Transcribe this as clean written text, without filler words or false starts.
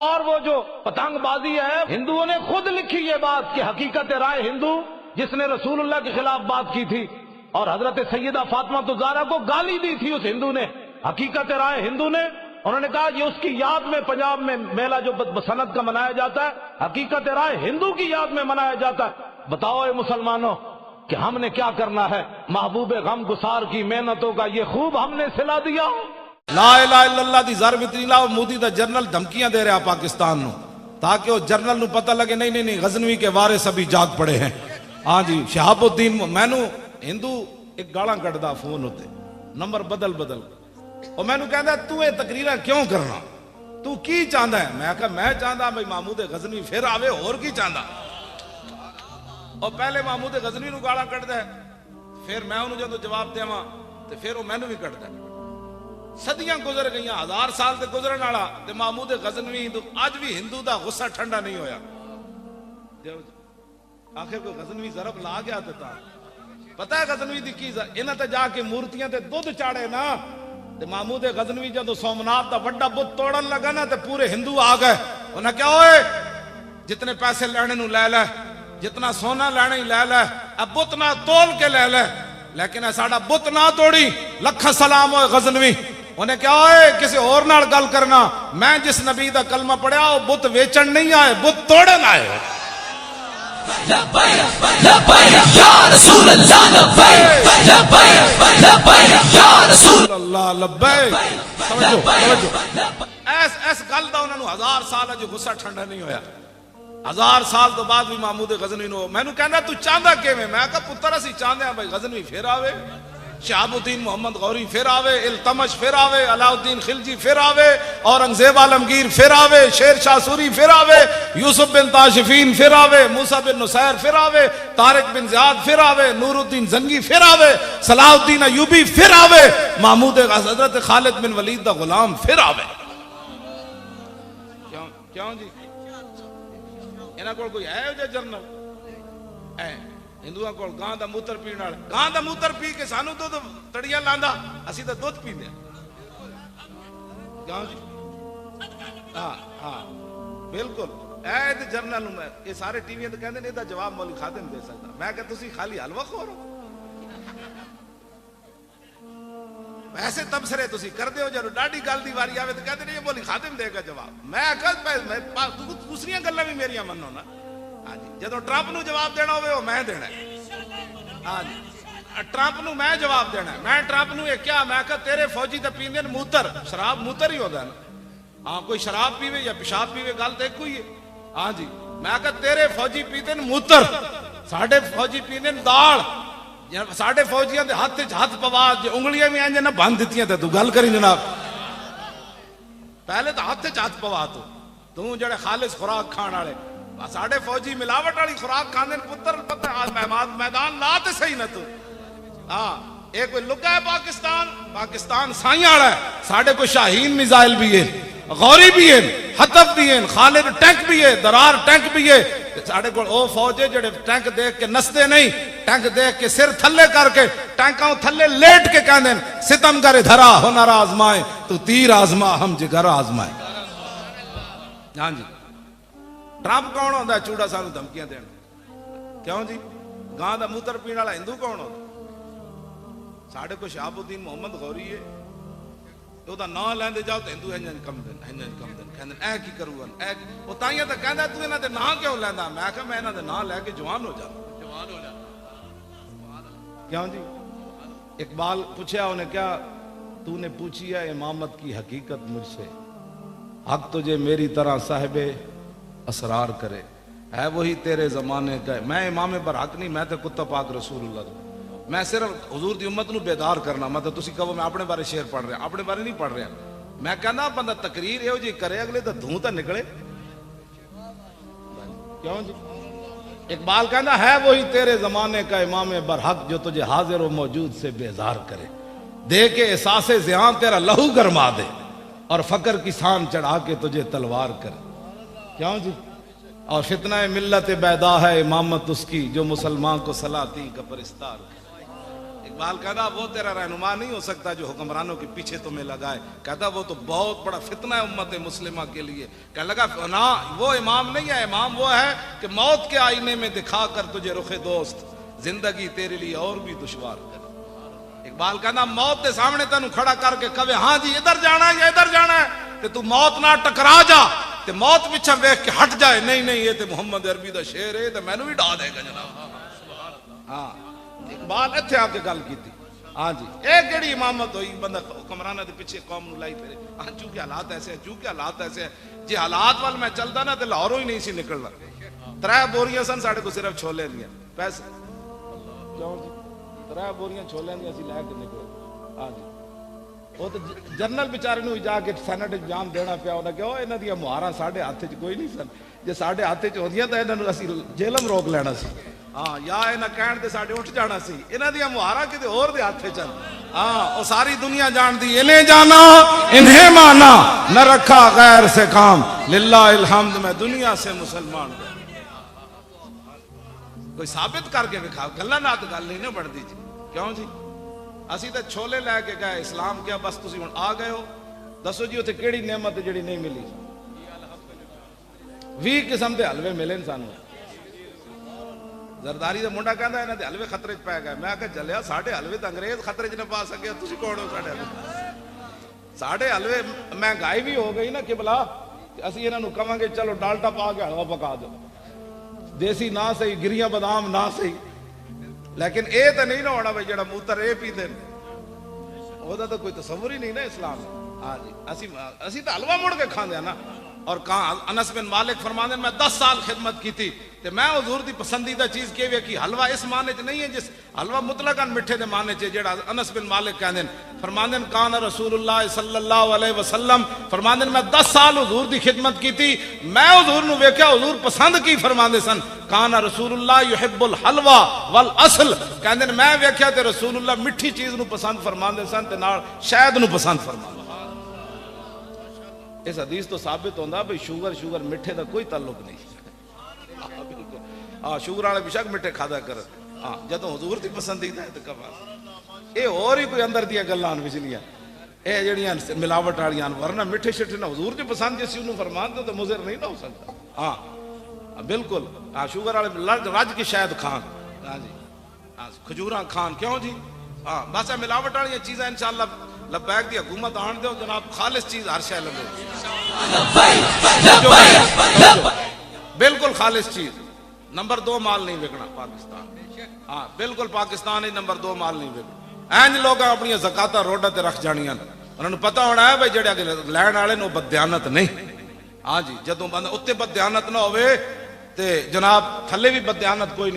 اور وہ جو پتنگ بازی ہے، ہندوؤں نے خود لکھی یہ بات کہ حقیقت رائے ہندو جس نے رسول اللہ کے خلاف بات کی تھی اور حضرت سیدہ فاطمہ الزہرا کو گالی دی تھی اس ہندو نے، حقیقت رائے ہندو نے، انہوں نے کہا یہ اس کی یاد میں پنجاب میں میلہ جو بسنت کا منایا جاتا ہے حقیقت رائے ہندو کی یاد میں منایا جاتا ہے۔ بتاؤ اے مسلمانوں کہ ہم نے کیا کرنا ہے؟ محبوب غم گسار کی محنتوں کا یہ خوب ہم نے صلہ دیا۔ لا الہ الا اللہ دی ضرب اتنی لاؤ، مودی دا جرنل دھمکیاں دے رہا پاکستان نو تاکہ وہ جرنل نو پتہ لگے نہیں غزنوی کے وارث ابھی جاگ پڑے ہیں۔ ہاں جی شہاب الدین مینو ہندو ایک گالاں کٹدا فون ہوتے نمبر بدل اور مینو کہندا تو یہ تقریراں کیوں کرنا، تو کی چاہندا ہے؟ میں کہا میں چاہندا بھائی محمود غزنوی پھر آوے، اور کی چاہندا؟ اور پہلے محمود غزنوی نو گالاں کٹدا ہے، پھر میں انہوں جدوں جواب دیواں تے پھر وہ مینو بھی کٹدا ہے۔ صدیاں گزر گئیاں، 1000 سال تے گزرن والا تے محمود غزنوی اج بھی ہندو دا غصہ ٹھنڈا نہیں ہویا۔ آخر کوئی غزنوی ضرب لا گیا تے تا پتہ ہے غزنوی دی کی انہاں تے جا کے مورتیاں تے دودھ چاڑے نا تے محمود غزنوی جدوں سومناتھ دا بڑا بت توڑن لگا نا تے پورے ہندو آ گئے، انہاں کہا اوئے جتنے پیسے لینے نو لے لے، جتنا سونا لینے ہی لے لے، اب بت نہ تول کے لے لے، لیکن ساڈا بت نہ توڑی۔ لکھ سلام ہوئے غزنوی، انہیں کہا اوئے کسی اور نال گل کرنا، میں جس نبی دا کلمہ پڑھیا وہ بت ویچن نہیں آئے، بت توڑن آئے۔ لبیک لبیک یا رسول اللہ، لبیک لبیک لبیک یا رسول اللہ، لبیک۔ توجہ ایس گل دا انہوں نے 1000 سال جو غصہ ٹھنڈا نہیں ہویا۔ 1000 سال تو بعد بھی محمود غزنوی نو میں نو کہنا تو چاہندا کیویں؟ میں کہا پتر اسی چاہندے ہیں بھائی غزنوی پھر آوے، شہاب الدین محمد غوری پھر آوے، التمش پھر آوے، علاء الدین خلجی پھر آوے، اورنگزیب عالمگیر پھر آوے، شیر شاہ سوری پھر آوے، یوسف بن تاشفین پھر آوے، موسیٰ بن نصیر پھر آوے، طارق بن زیاد پھر آوے، نور الدین زنگی پھر آوے، صلاح الدین ایوبی پھر آوے، محمود حضرت خالد بن ولید دا غلام پھر آوے۔ کیوں جی انہاں کول کوئی ہے جو جرنل اے ہندوؤں کو گاں دا موتر پین والے، گاں دا موتر پی کے سانو تو تڑیاں لاندا، اسی تے دودھ پیندے گاں جی۔ ہاں بالکل اے تے جرنل میں یہ سارے ٹی وی تے کہندے نے دا جواب مولوی خادم دے سکدا، میں کہ تسی خالی حلوہ خور ہو، ایسے تبصرے تسی کردے ہو، جدوں ڈاڈی گل دی واری آوے تے کہندے نے یہ مولوی خادم دے گا جواب۔ میں کہ دوسریاں گلاں بھی میریاں منو نا۔ ہاں جی جدوں ٹرمپ نو جواب دینا ہوئے وہ میں دینا ہے۔ ہاں جی ٹرمپ نو میں جواب دینا ہے، میں ٹرمپ نو یہ کیا، میں کہا تیرے فوجی تے پیندے نے موتر، شراب موتر ہی ہوتا ہے نا۔ ہاں کوئی شراب پیوے یا پیشاب پیوے گل تے ایک ہوئی ہے۔ ہاں جی میں کہا تیرے فوجی پیندے نے موتر، ساڈے فوجی پیندے نے دال، ساڈے فوجیاں دے ہاتھ وچ ہاتھ پوا انگلیاں بھی انج نہ بند دتیاں تے تو گل کری جناب، پہلے تو ہاتھ وچ ہاتھ پوا تو جڑے خالص خوراک کھان والے، ساڑھے فوجی ملاوٹ والی خوراک کھاندے پتر پتہ میدان لا تے صحیح نہ تو۔ ہاں ایک کوئی لکا ہے پاکستان سائیں والا ہے، ساڑھے کوئی شاہین میزائل بھی ہے، غوری بھی ہے، حطف بھی ہے، خالد ٹینک بھی ہے، درار ٹینک بھی ہے، ساڑھے کو او فوج ہے جڑے ٹینک دیکھ کے نستے نہیں، ٹینک دیکھ کے سر تھلے کر کے ٹینکاں تھلے لیٹ کے کہندے ستم گر دھرا ہنر آزمائے تو تیر آزما ہم جگر آزمائے۔ ہاں جی ٹرمپ کون ہوتا ہے چوڑا سانو دھمکیاں دینا؟ کیوں جی گاں دا موتر پین والا ہندو کون ہوتا؟ ساڑھے کو شہاب الدین محمد غوری ہے، تو دا نام لیندے جاؤ تو ہندو ہنجن کم دن کہندے اے کی کروں اے وہ تائیاں تے کہندا تو انہاں دے نام کیوں لیندا؟ میں کہا میں انہاں دے نام لے کے جوان ہو جاواں۔ کیوں جی اقبال پوچھا انہیں کیا، تو نے پوچھی ہے امامت کی حقیقت مجھ سے، حق تجھے میری طرح صاحب اسرار کرے، ہے وہی تیرے زمانے کا، میں امام برحق نہیں، میں تے کتا پاک رسول اللہ، میں صرف حضور دی امت نو بیدار کرنا۔ مطلب تسی کہو میں اپنے بارے شعر پڑھ رہا، اپنے بارے نہیں پڑھ رہا، میں کہنا بندہ تقریر یہ جی کرے اگلے تو دھوں تا نکلے۔ کیوں جی اقبال کہنا ہے وہی تیرے زمانے کا امام برحق جو تجھے حاضر و موجود سے بیزار کرے، دے کے احساس زیاں تیرا لہو گرما دے اور فقر کی سان چڑھا کے تجھے تلوار کرے۔ کیوں جی اور فتنہ ملت بیدا ہے امامت اس کی جو مسلمان کو سلاطین کا پرستار کرے۔ اقبال کہتا وہ تیرا رہنما نہیں ہو سکتا جو حکمرانوں کے پیچھے تمہیں لگائے. کہتا وہ تو بہت بڑا فتنہ ہے امت مسلمہ کے لیے. کہنے لگا نا وہ امام نہیں ہے, امام وہ ہے کہ موت کے آئینے میں دکھا کر تجھے رخ دوست زندگی تیرے لیے اور بھی دشوار کر. اقبال کہنا موت کے سامنے تینوں کھڑا کر کے کہے ہاں جی ادھر جانا ہے یا ادھر جانا ہے, تے تو موت نہ ٹکرا جا تے موت پیچھے ویکھ کے ہٹ جائے. نہیں نہیں یہ تے محمد عربی دا شعر ہے تے مینوں بھی ڈا دے گا جناب. ہاں اقبال اتنے آ کے گل کی تھی. ہاں جی اے کیڑی امامت ہوئی بندہ حکمرانہ دے پیچھے قوم نو لائی پھرے. ہاں چونکہ حالات ایسے ہیں, چونکہ حالات ایسے ہیں. جی حالات وال میں چلدا نا تے لاہوروں ہی نہیں سی نکلنا. 3 بوریاں سن ساڈے کو صرف چھولے دیاں پیسے کیوں جی 3 بوریاں چھولے دیاں سی لے کے نکلے. ہاں جی وہ تو جنرل بیچارے نو جا کے سینٹ جام دینا پیا. انہاں کہ او انہاں دی مہاراں ساڈے ہاتھ وچ کوئی نہیں سن, جے ساڈے ہاتھ وچ ہوندیاں تے انہاں نو اسی جیلم روک لینا سی. ہاں یا انہاں کہن تے ساڈے اٹھ جانا سی. انہاں دی مہاراں کتے ہور دے ہاتھ وچ. ہاں او ساری دنیا جان دی انہیں جانا انہیں مانا نہ رکھا غیر سے کام للہ الحمد میں دنیا سے مسلمان ہوں. کوئی ثابت کر کے دکھا گلا نہ تو گل نہیں نہ بڑھتی جی. کیوں جی اسی تے چھولے لے کے گئے اسلام کیا بس تسی ہن آ گئے ہو. دسو جی اتنے کیڑی نعمت جڑی نہیں ملی. 20 قسم دے حلوے ملے سانو. زرداری دا منڈا کہندا انہاں دے حلوے خطرے چ پے گئے. میں کہ جلیا ساڈے حلوے تے انگریز خطرے چ نہ پا سکے, تسی کون ہو ساڈے حلوے. ساڈے حلوے مہنگائی بھی ہو گئی نا قبلہ, اسی انہاں نو کہاں گے چلو ڈالٹا پا کے حلوہ پکا دو, دیسی نہ صحیح گریاں بادام نہ صحیح. لیکن اے تے نہیں نہ ہونا بھائی جڑا موتر اے پی دین او دا تو کوئی تصور ہی نہیں نا اسلام. ہاں جی اسی تے حلوہ مڑ کے کھاندے نا. اور کہاں انس بن مالک فرماندے میں 10 سال خدمت کی تھی تے میں حضور دی پسندیدہ چیز کی وی کہ حلوہ اس معنی چ نہیں ہے جس حلوہ مطلقاً میٹھے دے معنی چ جڑا انس بن مالک کہندے فرماندے کان رسول اللہ صلی اللہ علیہ وسلم فرماندے میں 10 سال حضور دی خدمت کی تھی, میں حضور نو ویکھیا حضور پسند کی فرماندے سن کان رسول اللہ یحب الحلوہ والاصل. کہندے میں ویکھیا تے رسول اللہ میٹھی چیز نو پسند فرماندے سن تے نال شہد نو پسند فرماندے. اس حدیث تو ثابت ہوندہ بھئی شوگر میٹھے دا کوئی تعلق نہیں. ہاں شوگر والے بیشک میٹھے کھادا کر. ہاں جدوں حضور دی پسندیدہ ہے تے کبا اے اور ہی کوئی اندر دیاں گلاں وچلیاں اے جڑیاں ملاوٹ والیاں, ورنہ میٹھے شٹھے نہ حضور دی پسند جس نوں فرمان دو تو مضر نہیں نہ ہو سکتا. ہاں بالکل. ہاں شوگر والے رج کی شاید کھان. ہاں جی ہاں کھجوراں کھان. کیوں جی ہاں بس ملاوٹ والی چیزاں انشاءاللہ لبیک دی حکومت آن دیو جناب, خالص چیز ہر شے لگے بالکل خالص چیز. نمبر 2 مال نہیں وکنا پاکستان. ہاں بالکل پاکستان ہی نمبر 2 مال نہیں وکنا. اینج لوگ اپنی زکاتاں روڈاں تے رکھ جانیاں, انہاں نوں پتہ ہونا ہے بھئی جڑے لین والے نو بددیانت نہیں. ہاں جی جدوں بندہ اتنے بددیانت نہ ہوئے تے جناب تھلے بھی بددیانت کوئی نہیں.